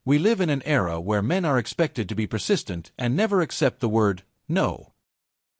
We live in an era where men are expected to be persistent and never accept the word no.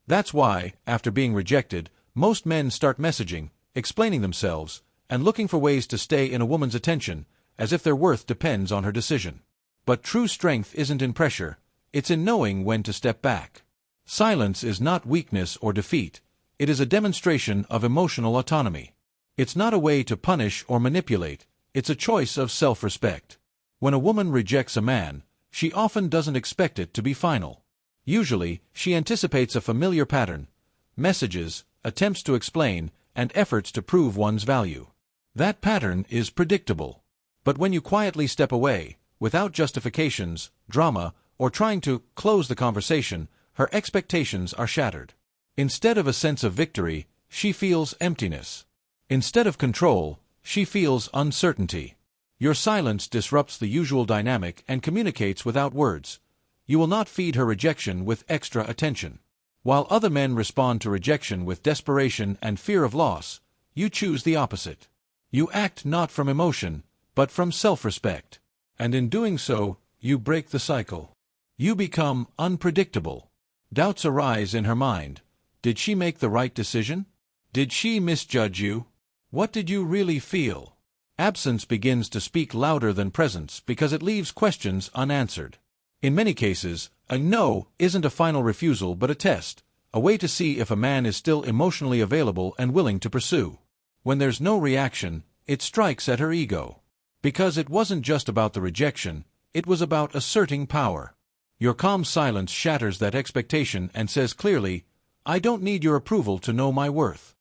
That's why, after being rejected, most men start messaging, explaining themselves, and looking for ways to stay in a woman's attention, as if their worth depends on her decision. But true strength isn't in pressure, it's in knowing when to step back. Silence is not weakness or defeat, it is a demonstration of emotional autonomy. It's not a way to punish or manipulate, it's a choice of self-respect. When a woman rejects a man, she often doesn't expect it to be final. Usually, she anticipates a familiar pattern: messages, attempts to explain, and efforts to prove one's value. That pattern is predictable. But when you quietly step away, without justifications, drama, or trying to close the conversation, her expectations are shattered. Instead of a sense of victory, she feels emptiness. Instead of control, she feels uncertainty. Your silence disrupts the usual dynamic and communicates without words. You will not feed her rejection with extra attention. While other men respond to rejection with desperation and fear of loss, you choose the opposite. You act not from emotion, but from self-respect. And in doing so, you break the cycle. You become unpredictable. Doubts arise in her mind. Did she make the right decision? Did she misjudge you? What did you really feel? Absence begins to speak louder than presence because it leaves questions unanswered. In many cases, a no isn't a final refusal but a test, a way to see if a man is still emotionally available and willing to pursue. When there's no reaction, it strikes at her ego. Because it wasn't just about the rejection, it was about asserting power. Your calm silence shatters that expectation and says clearly, "I don't need your approval to know my worth."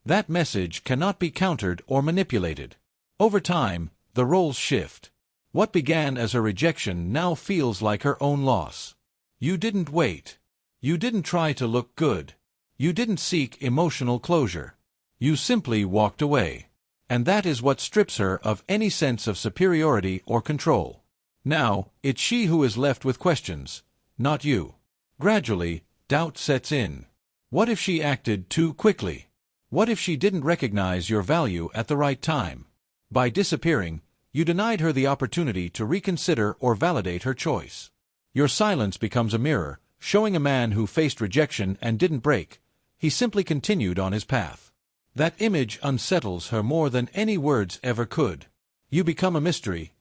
That message cannot be countered or manipulated. Over time, the roles shift. What began as a rejection now feels like her own loss. You didn't wait. You didn't try to look good. You didn't seek emotional closure. You simply walked away. And that is what strips her of any sense of superiority or control. Now, it's she who is left with questions, not you. Gradually, doubt sets in. What if she acted too quickly? What if she didn't recognize your value at the right time? By disappearing, you denied her the opportunity to reconsider or validate her choice. Your silence becomes a mirror, showing a man who faced rejection and didn't break. He simply continued on his path. That image unsettles her more than any words ever could. You become a mystery,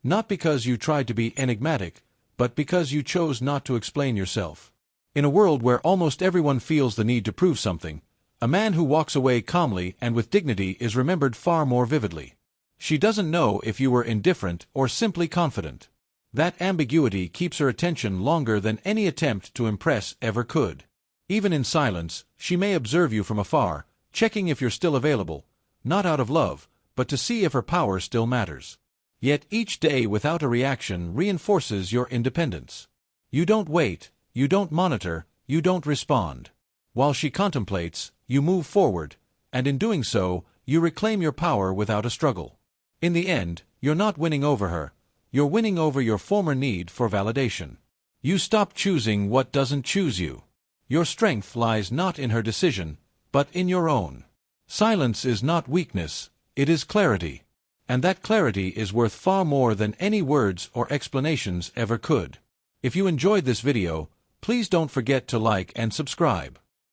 not because you tried to be enigmatic, but because you chose not to explain yourself. In a world where almost everyone feels the need to prove something, a man who walks away calmly and with dignity is remembered far more vividly. She doesn't know if you were indifferent or simply confident. That ambiguity keeps her attention longer than any attempt to impress ever could. Even in silence, she may observe you from afar, checking if you're still available, not out of love, but to see if her power still matters. Yet each day without a reaction reinforces your independence. You don't wait, you don't monitor, you don't respond. While she contemplates, you move forward, and in doing so, you reclaim your power without a struggle. In the end, you're not winning over her, you're winning over your former need for validation. You stop choosing what doesn't choose you. Your strength lies not in her decision, but in your own. Silence is not weakness, it is clarity. And that clarity is worth far more than any words or explanations ever could. If you enjoyed this video, please don't forget to like and subscribe.